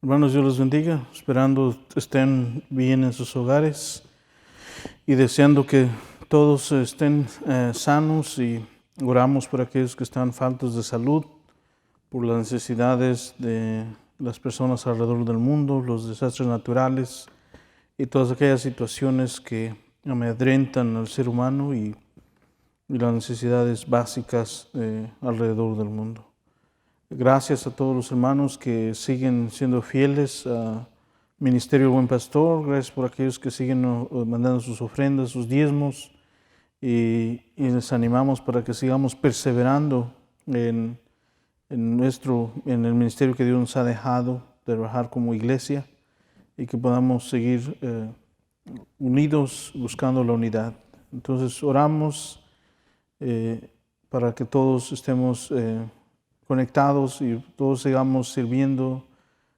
Hermanos, Dios los bendiga, esperando estén bien en sus hogares y deseando que todos estén sanos, y oramos por aquellos que están faltos de salud, por las necesidades de las personas alrededor del mundo, los desastres naturales y todas aquellas situaciones que amedrentan al ser humano y las necesidades básicas alrededor del mundo. Gracias a todos los hermanos que siguen siendo fieles al Ministerio Buen Pastor. Gracias por aquellos que siguen mandando sus ofrendas, sus diezmos. Y les animamos para que sigamos perseverando en el ministerio que Dios nos ha dejado de trabajar como iglesia, y que podamos seguir unidos buscando la unidad. Entonces oramos para que todos estemos conectados y todos sigamos sirviendo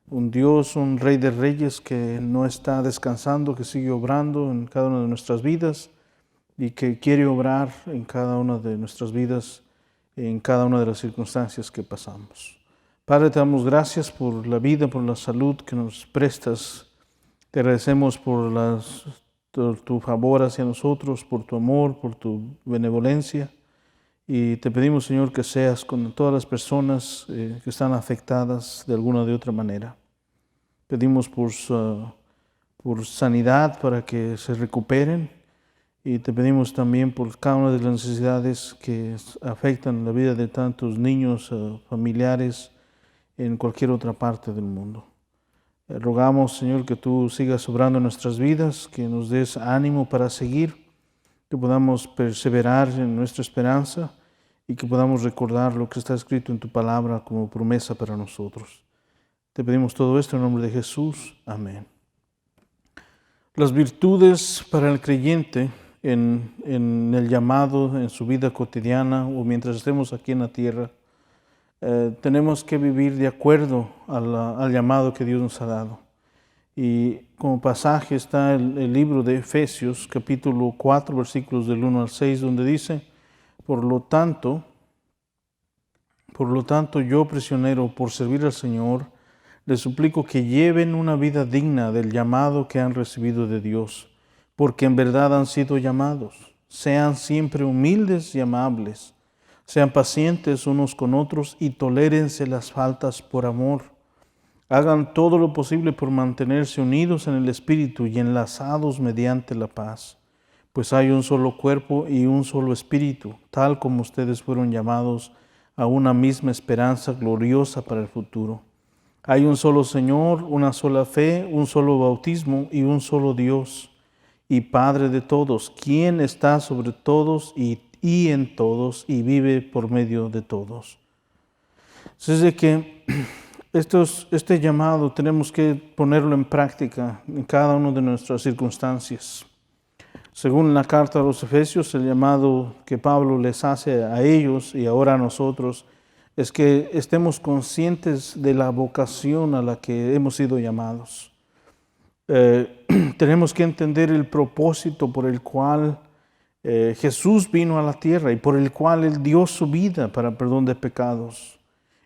un Dios, un Rey de Reyes que no está descansando, que sigue obrando en cada una de nuestras vidas y que quiere obrar en cada una de nuestras vidas, en cada una de las circunstancias que pasamos. Padre, te damos gracias por la vida, por la salud que nos prestas. Te agradecemos por tu favor hacia nosotros, por tu amor, por tu benevolencia. Y te pedimos, Señor, que seas con todas las personas que están afectadas de alguna o de otra manera. Pedimos por sanidad para que se recuperen, y te pedimos también por cada una de las necesidades que afectan la vida de tantos niños, familiares en cualquier otra parte del mundo. Rogamos, Señor, que tú sigas obrando en nuestras vidas, que nos des ánimo para seguir, que podamos perseverar en nuestra esperanza y que podamos recordar lo que está escrito en tu palabra como promesa para nosotros. Te pedimos todo esto en nombre de Jesús. Amén. Las virtudes para el creyente en el llamado, en su vida cotidiana o mientras estemos aquí en la tierra, tenemos que vivir de acuerdo al llamado que Dios nos ha dado. Y como pasaje está el libro de Efesios, capítulo 4, versículos del 1 al 6, donde dice: Por lo tanto, yo, prisionero por servir al Señor, les suplico que lleven una vida digna del llamado que han recibido de Dios, porque en verdad han sido llamados. Sean siempre humildes y amables, sean pacientes unos con otros y tolérense las faltas por amor. Hagan todo lo posible por mantenerse unidos en el Espíritu y enlazados mediante la paz. Pues hay un solo cuerpo y un solo Espíritu, tal como ustedes fueron llamados a una misma esperanza gloriosa para el futuro. Hay un solo Señor, una sola fe, un solo bautismo y un solo Dios y Padre de todos, quien está sobre todos y en todos y vive por medio de todos. Así es que este llamado tenemos que ponerlo en práctica en cada una de nuestras circunstancias. Según la carta a los Efesios, el llamado que Pablo les hace a ellos y ahora a nosotros es que estemos conscientes de la vocación a la que hemos sido llamados. Tenemos que entender el propósito por el cual Jesús vino a la tierra y por el cual Él dio su vida para perdón de pecados.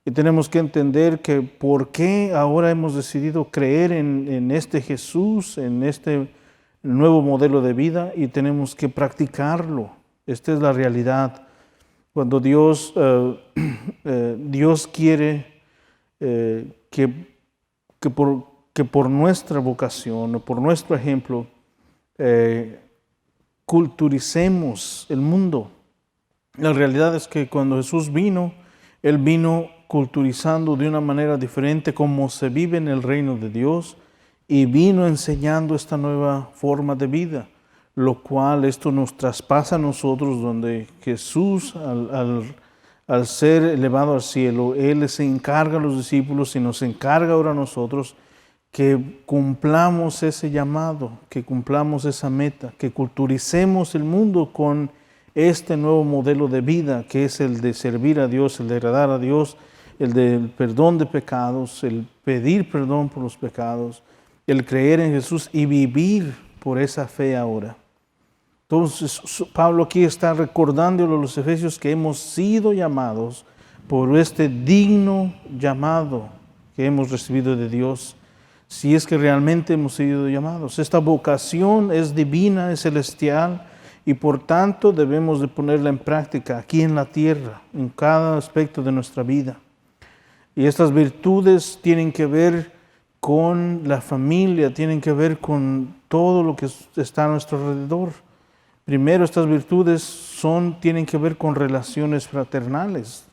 Y tenemos que entender que por qué ahora hemos decidido creer en este Jesús, en este nuevo modelo de vida, y tenemos que practicarlo. Esta es la realidad. Cuando Dios quiere que por nuestra vocación o por nuestro ejemplo culturicemos el mundo. La realidad es que cuando Jesús vino, Él vino culturizando de una manera diferente cómo se vive en el reino de Dios, y vino enseñando esta nueva forma de vida, lo cual esto nos traspasa a nosotros, donde Jesús al ser elevado al cielo, Él les encarga a los discípulos y nos encarga ahora a nosotros que cumplamos ese llamado, que cumplamos esa meta, que culturicemos el mundo con este nuevo modelo de vida, que es el de servir a Dios, el de agradar a Dios, el del perdón de pecados, el pedir perdón por los pecados, el creer en Jesús y vivir por esa fe ahora. Entonces, Pablo aquí está recordándole a los efesios que hemos sido llamados por este digno llamado que hemos recibido de Dios, si es que realmente hemos sido llamados. Esta vocación es divina, es celestial, y por tanto debemos de ponerla en práctica aquí en la tierra, en cada aspecto de nuestra vida. Y estas virtudes tienen que ver con la familia, tienen que ver con todo lo que está a nuestro alrededor. Primero, estas virtudes tienen que ver con relaciones fraternales,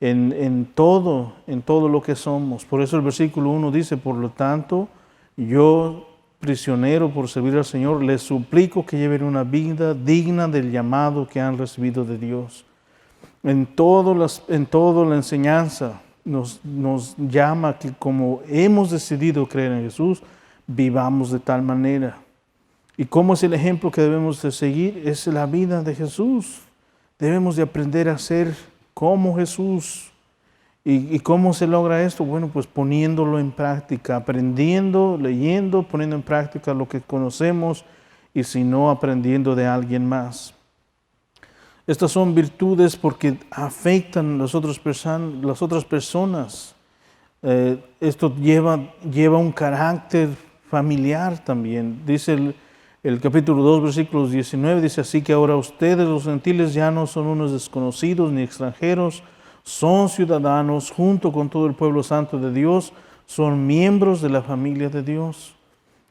en todo lo que somos. Por eso el versículo 1 dice, por lo tanto, yo, prisionero por servir al Señor, les suplico que lleven una vida digna del llamado que han recibido de Dios. En toda la enseñanza nos llama que como hemos decidido creer en Jesús, vivamos de tal manera. ¿Y cómo es el ejemplo que debemos de seguir? Es la vida de Jesús. Debemos de aprender a ser como Jesús. ¿Y cómo se logra esto? Bueno, pues poniéndolo en práctica, aprendiendo, leyendo, poniendo en práctica lo que conocemos y si no, aprendiendo de alguien más. Estas son virtudes porque afectan a las otras personas. Esto lleva un carácter familiar también. Dice el capítulo 2, versículos 19, dice, así que ahora ustedes, los gentiles, ya no son unos desconocidos ni extranjeros, son ciudadanos junto con todo el pueblo santo de Dios, son miembros de la familia de Dios.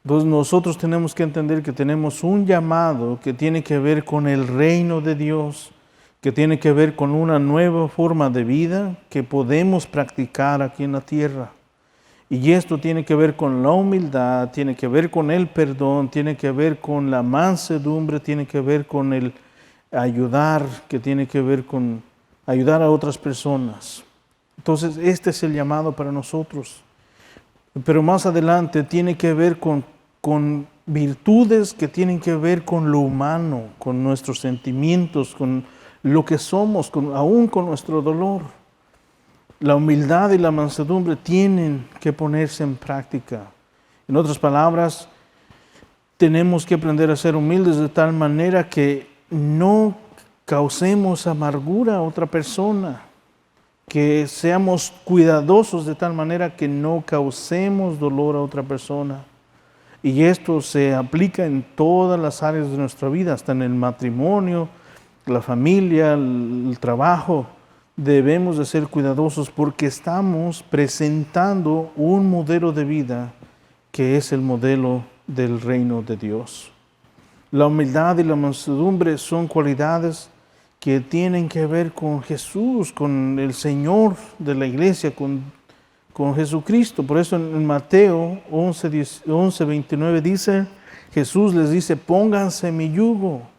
Entonces nosotros tenemos que entender que tenemos un llamado que tiene que ver con el reino de Dios, que tiene que ver con una nueva forma de vida que podemos practicar aquí en la tierra. Y esto tiene que ver con la humildad, tiene que ver con el perdón, tiene que ver con la mansedumbre, tiene que ver con el ayudar, que tiene que ver con ayudar a otras personas. Entonces, este es el llamado para nosotros. Pero más adelante tiene que ver con virtudes que tienen que ver con lo humano, con nuestros sentimientos, con lo que somos, aún con nuestro dolor. La humildad y la mansedumbre tienen que ponerse en práctica. En otras palabras, tenemos que aprender a ser humildes de tal manera que no causemos amargura a otra persona, que seamos cuidadosos de tal manera que no causemos dolor a otra persona. Y esto se aplica en todas las áreas de nuestra vida, hasta en el matrimonio, la familia, el trabajo. Debemos de ser cuidadosos porque estamos presentando un modelo de vida que es el modelo del reino de Dios. La humildad y la mansedumbre son cualidades que tienen que ver con Jesús, con el Señor de la iglesia, con Jesucristo. Por eso en Mateo 11:29 dice, Jesús les dice, pónganse mi yugo.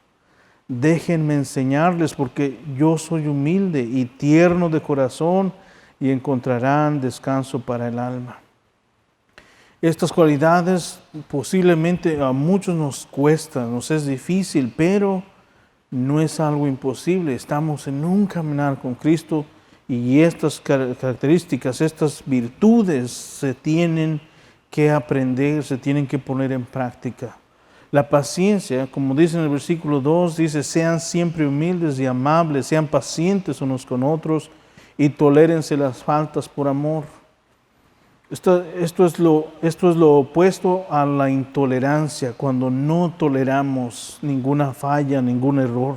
Déjenme enseñarles porque yo soy humilde y tierno de corazón y encontrarán descanso para el alma. Estas cualidades posiblemente a muchos nos cuestan, nos es difícil, pero no es algo imposible. Estamos en un caminar con Cristo y estas características, estas virtudes se tienen que aprender, se tienen que poner en práctica. La paciencia, como dice en el versículo 2, dice, sean siempre humildes y amables, sean pacientes unos con otros y tolérense las faltas por amor. Esto es lo opuesto a la intolerancia, cuando no toleramos ninguna falla, ningún error.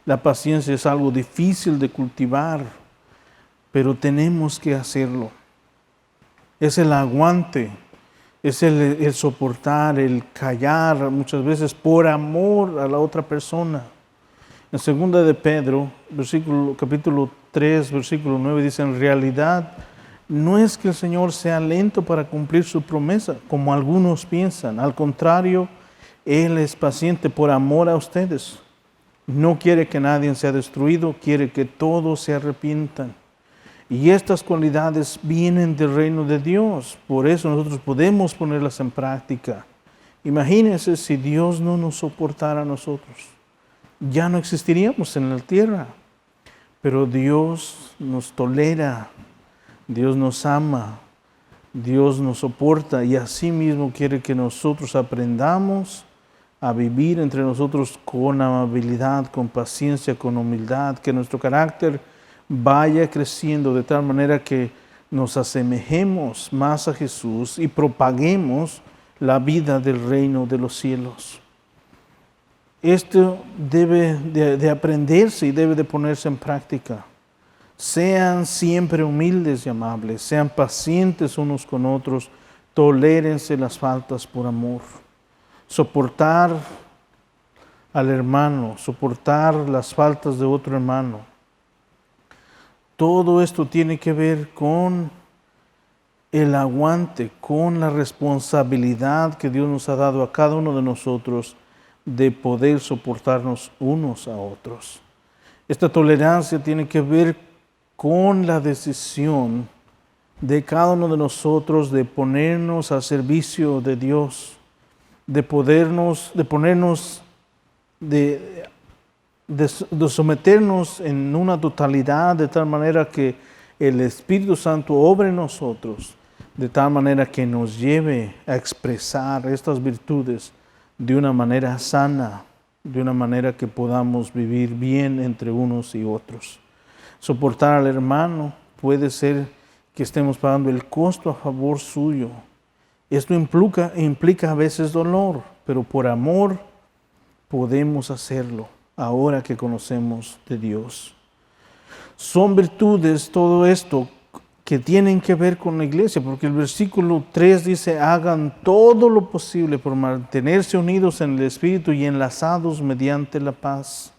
La paciencia es algo difícil de cultivar, pero tenemos que hacerlo. Es el aguante. Es el soportar, el callar muchas veces por amor a la otra persona. En 2 de Pedro, capítulo 3, versículo 9, dice, en realidad no es que el Señor sea lento para cumplir su promesa, como algunos piensan. Al contrario, Él es paciente por amor a ustedes. No quiere que nadie sea destruido, quiere que todos se arrepientan. Y estas cualidades vienen del reino de Dios. Por eso nosotros podemos ponerlas en práctica. Imagínense si Dios no nos soportara a nosotros. Ya no existiríamos en la tierra. Pero Dios nos tolera. Dios nos ama. Dios nos soporta. Y así mismo quiere que nosotros aprendamos a vivir entre nosotros con amabilidad, con paciencia, con humildad. Que nuestro carácter vaya creciendo de tal manera que nos asemejemos más a Jesús y propaguemos la vida del reino de los cielos. Esto debe de aprenderse y debe de ponerse en práctica. Sean siempre humildes y amables, sean pacientes unos con otros, tolérense las faltas por amor. Soportar al hermano, soportar las faltas de otro hermano. Todo esto tiene que ver con el aguante, con la responsabilidad que Dios nos ha dado a cada uno de nosotros de poder soportarnos unos a otros. Esta tolerancia tiene que ver con la decisión de cada uno de nosotros de ponernos al servicio de Dios, de someternos en una totalidad de tal manera que el Espíritu Santo obre en nosotros, de tal manera que nos lleve a expresar estas virtudes de una manera sana, de una manera que podamos vivir bien entre unos y otros. Soportar al hermano puede ser que estemos pagando el costo a favor suyo. Esto implica a veces dolor, pero por amor podemos hacerlo ahora que conocemos de Dios. Son virtudes todo esto que tienen que ver con la iglesia, porque el versículo 3 dice, hagan todo lo posible por mantenerse unidos en el Espíritu y enlazados mediante la paz.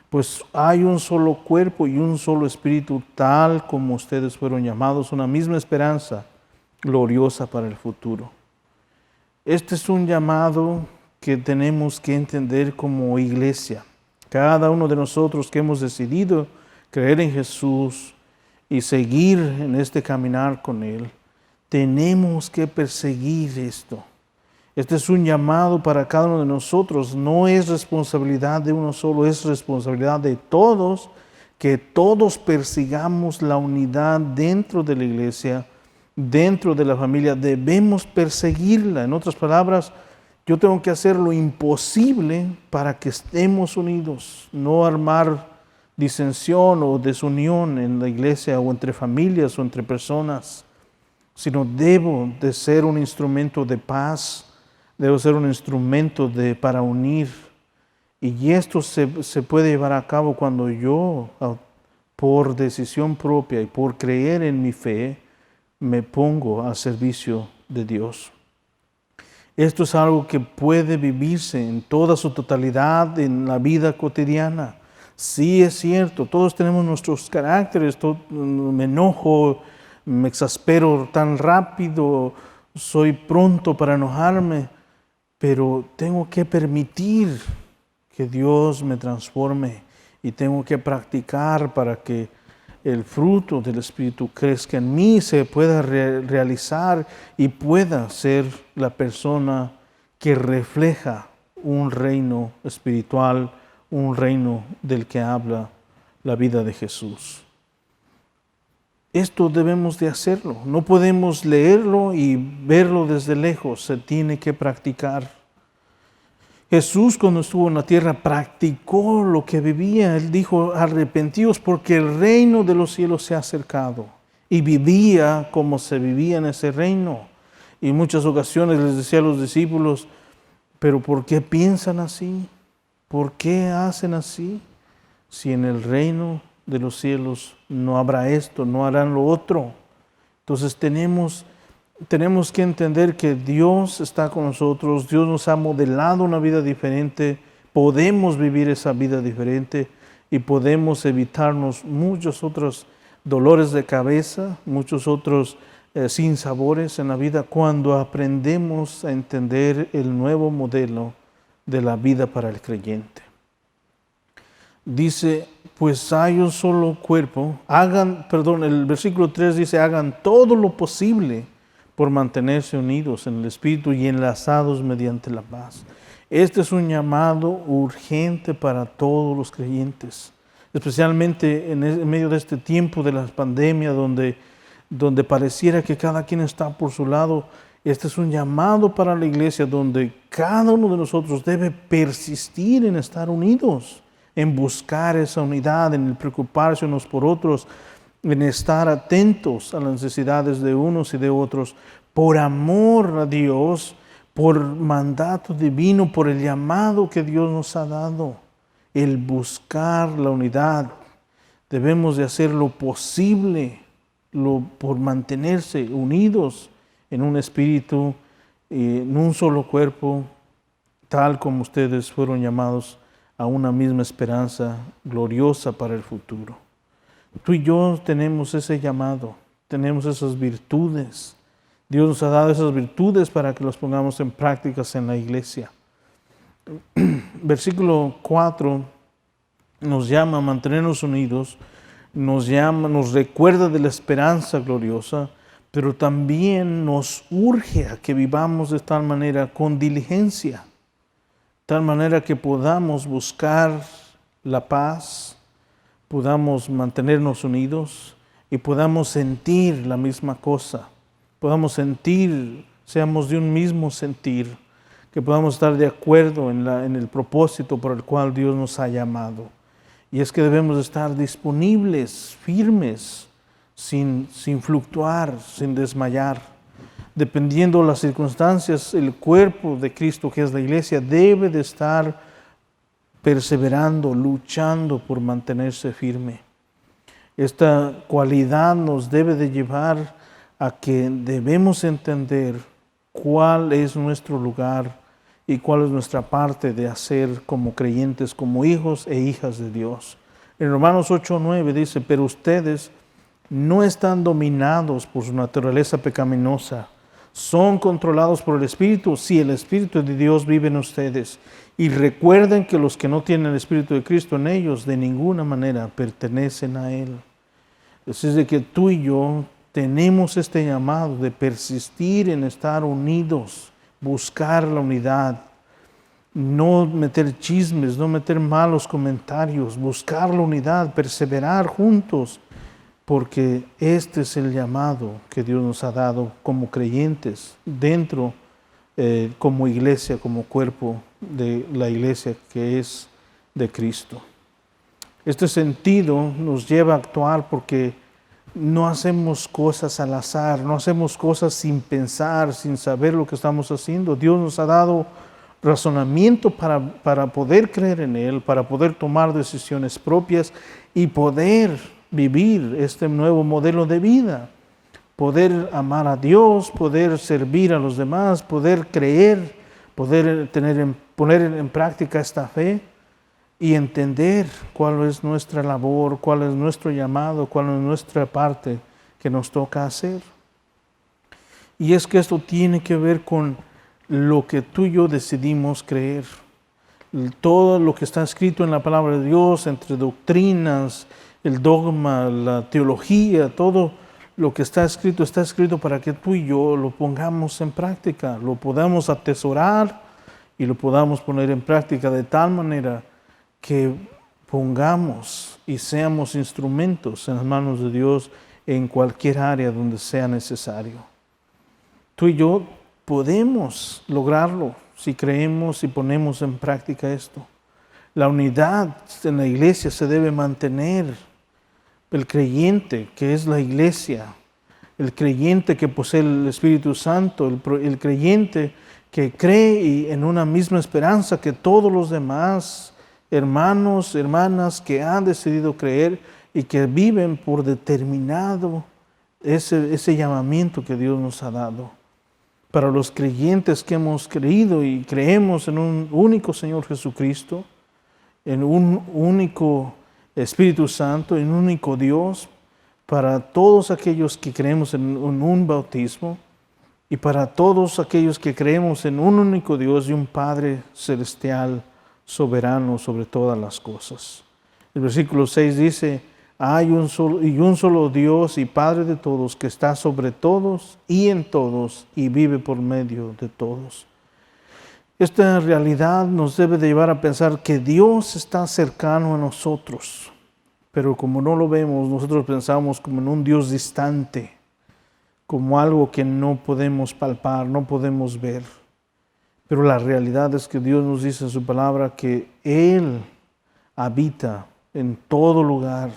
Pues hay un solo cuerpo y un solo Espíritu, tal como ustedes fueron llamados, una misma esperanza gloriosa para el futuro. Este es un llamado que tenemos que entender como iglesia. Cada uno de nosotros que hemos decidido creer en Jesús y seguir en este caminar con Él, tenemos que perseguir esto. Este es un llamado para cada uno de nosotros. No es responsabilidad de uno solo, es responsabilidad de todos, que todos persigamos la unidad dentro de la iglesia, dentro de la familia. Debemos perseguirla. En otras palabras, yo tengo que hacer lo imposible para que estemos unidos, no armar disensión o desunión en la iglesia o entre familias o entre personas, sino debo de ser un instrumento de paz, debo ser un instrumento para unir. Y esto se puede llevar a cabo cuando yo, por decisión propia y por creer en mi fe, me pongo al servicio de Dios. Esto es algo que puede vivirse en toda su totalidad en la vida cotidiana. Sí, es cierto, todos tenemos nuestros caracteres, me enojo, me exaspero tan rápido, soy pronto para enojarme, pero tengo que permitir que Dios me transforme y tengo que practicar para que el fruto del Espíritu crezca en mí, se pueda realizar y pueda ser la persona que refleja un reino espiritual, un reino del que habla la vida de Jesús. Esto debemos de hacerlo. No podemos leerlo y verlo desde lejos. Se tiene que practicar. Jesús, cuando estuvo en la tierra, practicó lo que vivía. Él dijo, arrepentíos porque el reino de los cielos se ha acercado. Y vivía como se vivía en ese reino. Y en muchas ocasiones les decía a los discípulos, ¿pero por qué piensan así? ¿Por qué hacen así? Si en el reino de los cielos no habrá esto, no harán lo otro. Entonces tenemos que entender que Dios está con nosotros, Dios nos ha modelado una vida diferente, podemos vivir esa vida diferente y podemos evitarnos muchos otros dolores de cabeza, muchos otros sinsabores en la vida cuando aprendemos a entender el nuevo modelo de la vida para el creyente. Dice, pues hay un solo cuerpo, el versículo 3 dice, hagan todo lo posible por mantenerse unidos en el Espíritu y enlazados mediante la paz. Este es un llamado urgente para todos los creyentes, especialmente en medio de este tiempo de la pandemia donde pareciera que cada quien está por su lado. Este es un llamado para la iglesia donde cada uno de nosotros debe persistir en estar unidos, en buscar esa unidad, en el preocuparse unos por otros, en estar atentos a las necesidades de unos y de otros, por amor a Dios, por mandato divino, por el llamado que Dios nos ha dado, el buscar la unidad. Debemos de hacer lo posible por mantenerse unidos en un espíritu, en un solo cuerpo, tal como ustedes fueron llamados a una misma esperanza gloriosa para el futuro. Tú y yo tenemos ese llamado, tenemos esas virtudes. Dios nos ha dado esas virtudes para que las pongamos en prácticas en la iglesia. Versículo 4 nos llama a mantenernos unidos, nos recuerda de la esperanza gloriosa, pero también nos urge a que vivamos de tal manera con diligencia, tal manera que podamos buscar la paz, podamos mantenernos unidos y podamos sentir la misma cosa, podamos sentir, seamos de un mismo sentir, que podamos estar de acuerdo en el propósito por el cual Dios nos ha llamado. Y es que debemos estar disponibles, firmes, sin fluctuar, sin desmayar. Dependiendo de las circunstancias, el cuerpo de Cristo, que es la iglesia, debe de estar perseverando, luchando por mantenerse firme. Esta cualidad nos debe de llevar a que debemos entender cuál es nuestro lugar y cuál es nuestra parte de hacer como creyentes, como hijos e hijas de Dios. En Romanos 8:9 dice, pero ustedes no están dominados por su naturaleza pecaminosa, son controlados por el Espíritu, si el Espíritu de Dios vive en ustedes. Y recuerden que los que no tienen el Espíritu de Cristo en ellos, de ninguna manera pertenecen a Él. Es de que tú y yo tenemos este llamado de persistir en estar unidos, buscar la unidad, no meter chismes, no meter malos comentarios, buscar la unidad, perseverar juntos, porque este es el llamado que Dios nos ha dado como creyentes, dentro, como iglesia, como cuerpo de la iglesia que es de Cristo. Este sentido nos lleva a actuar porque no hacemos cosas al azar, no hacemos cosas sin pensar, sin saber lo que estamos haciendo. Dios nos ha dado razonamiento para poder creer en Él, para poder tomar decisiones propias y poder vivir este nuevo modelo de vida. Poder amar a Dios, poder servir a los demás, poder creer, poder poner en práctica esta fe y entender cuál es nuestra labor, cuál es nuestro llamado, cuál es nuestra parte que nos toca hacer. Y es que esto tiene que ver con lo que tú y yo decidimos creer. Todo lo que está escrito en la palabra de Dios, entre doctrinas, el dogma, la teología, todo lo que está escrito para que tú y yo lo pongamos en práctica, lo podamos atesorar y lo podamos poner en práctica de tal manera que pongamos y seamos instrumentos en las manos de Dios en cualquier área donde sea necesario. Tú y yo podemos lograrlo si creemos y ponemos en práctica esto. La unidad en la iglesia se debe mantener. El creyente, que es la iglesia, el creyente que posee el Espíritu Santo, el creyente que cree en una misma esperanza que todos los demás hermanos, hermanas que han decidido creer y que viven por determinado ese llamamiento que Dios nos ha dado. Para los creyentes que hemos creído y creemos en un único Señor Jesucristo, en un único Espíritu Santo, en un único Dios, para todos aquellos que creemos en un bautismo y para todos aquellos que creemos en un único Dios y un Padre celestial, soberano sobre todas las cosas. El versículo 6 dice, hay un solo Dios y Padre de todos, que está sobre todos y en todos y vive por medio de todos. Esta realidad nos debe de llevar a pensar que Dios está cercano a nosotros, pero como no lo vemos, nosotros pensamos como en un Dios distante, como algo que no podemos palpar, no podemos ver. Pero la realidad es que Dios nos dice en su palabra que Él habita en todo lugar,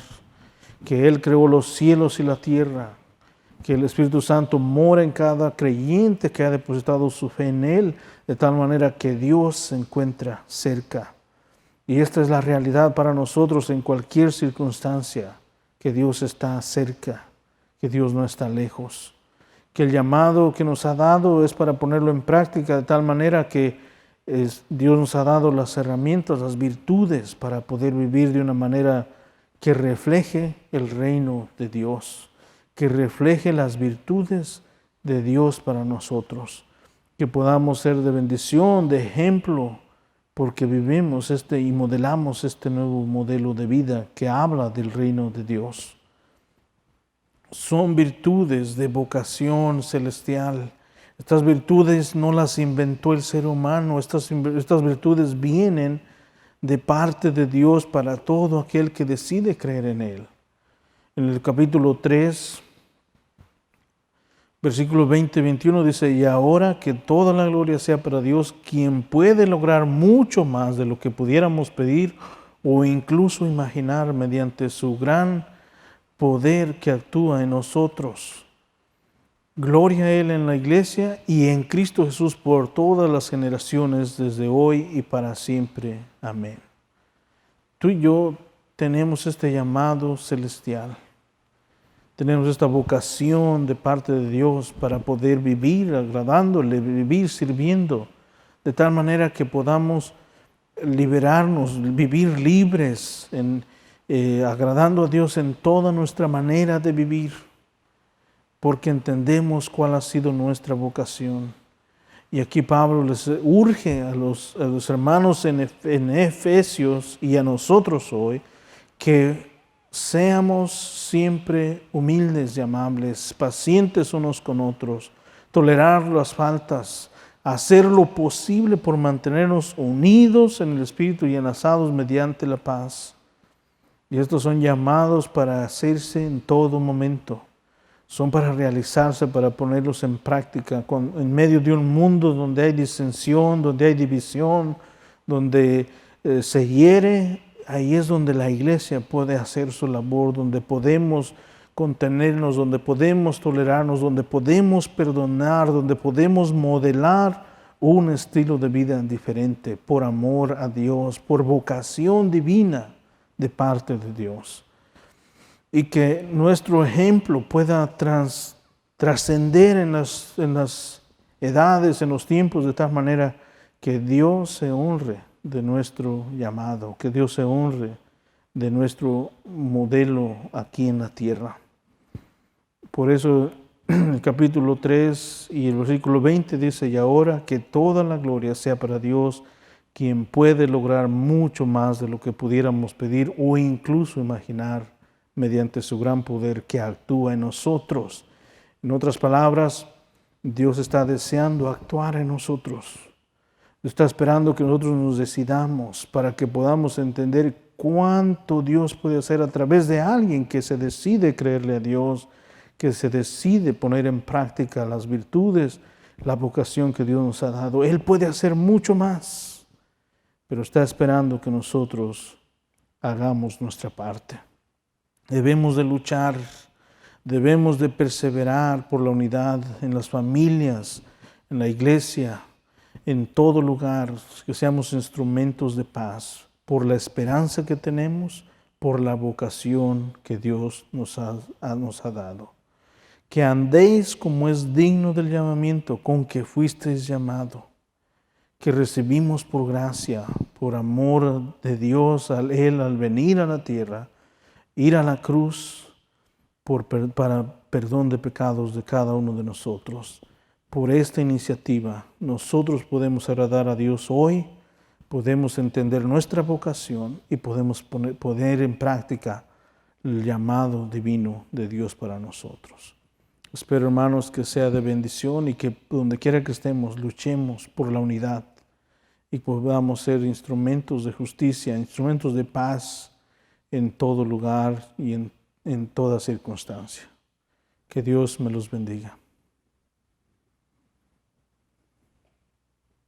que Él creó los cielos y la tierra, que el Espíritu Santo mora en cada creyente que ha depositado su fe en Él, de tal manera que Dios se encuentra cerca. Y esta es la realidad para nosotros en cualquier circunstancia, que Dios está cerca, que Dios no está lejos, que el llamado que nos ha dado es para ponerlo en práctica de tal manera que Dios nos ha dado las herramientas, las virtudes para poder vivir de una manera que refleje el reino de Dios, que refleje las virtudes de Dios para nosotros, que podamos ser de bendición, de ejemplo, porque vivimos y modelamos este nuevo modelo de vida que habla del reino de Dios. Son virtudes de vocación celestial. Estas virtudes no las inventó el ser humano, estas virtudes vienen de parte de Dios para todo aquel que decide creer en Él. En el capítulo 3, versículos 20 y 21 dice, y ahora que toda la gloria sea para Dios, quien puede lograr mucho más de lo que pudiéramos pedir o incluso imaginar mediante su gran poder que actúa en nosotros. Gloria a Él en la iglesia y en Cristo Jesús por todas las generaciones, desde hoy y para siempre. Amén. Tú y yo tenemos este llamado celestial. Tenemos esta vocación de parte de Dios para poder vivir agradándole, vivir sirviendo, de tal manera que podamos liberarnos, vivir libres, agradando a Dios en toda nuestra manera de vivir, porque entendemos cuál ha sido nuestra vocación. Y aquí Pablo les urge a los hermanos en Efesios y a nosotros hoy que seamos siempre humildes y amables, pacientes unos con otros, tolerar las faltas, hacer lo posible por mantenernos unidos en el Espíritu y enlazados mediante la paz. Y estos son llamados para hacerse en todo momento. Son para realizarse, para ponerlos en práctica en medio de un mundo donde hay disensión, donde hay división, donde se hiere. Ahí es donde la iglesia puede hacer su labor, donde podemos contenernos, donde podemos tolerarnos, donde podemos perdonar, donde podemos modelar un estilo de vida diferente por amor a Dios, por vocación divina de parte de Dios. Y que nuestro ejemplo pueda trascender en las edades, en los tiempos, de tal manera que Dios se honre de nuestro llamado, que Dios se honre de nuestro modelo aquí en la tierra. Por eso el capítulo 3 y el versículo 20 dice, y ahora que toda la gloria sea para Dios, quien puede lograr mucho más de lo que pudiéramos pedir o incluso imaginar, mediante su gran poder que actúa en nosotros. En otras palabras, Dios está deseando actuar en nosotros. Está esperando que nosotros nos decidamos para que podamos entender cuánto Dios puede hacer a través de alguien que se decide creerle a Dios, que se decide poner en práctica las virtudes, la vocación que Dios nos ha dado. Él puede hacer mucho más, pero está esperando que nosotros hagamos nuestra parte. Debemos de luchar, debemos de perseverar por la unidad en las familias, en la iglesia, en todo lugar, que seamos instrumentos de paz, por la esperanza que tenemos, por la vocación que Dios nos ha dado. Que andéis como es digno del llamamiento con que fuisteis llamado, que recibimos por gracia, por amor de Dios, Él al venir a la tierra, ir a la cruz para perdón de pecados de cada uno de nosotros. Por esta iniciativa, nosotros podemos agradar a Dios hoy, podemos entender nuestra vocación y podemos poner en práctica el llamado divino de Dios para nosotros. Espero, hermanos, que sea de bendición y que donde quiera que estemos, luchemos por la unidad y podamos ser instrumentos de justicia, instrumentos de paz, en todo lugar y en toda circunstancia. Que Dios me los bendiga.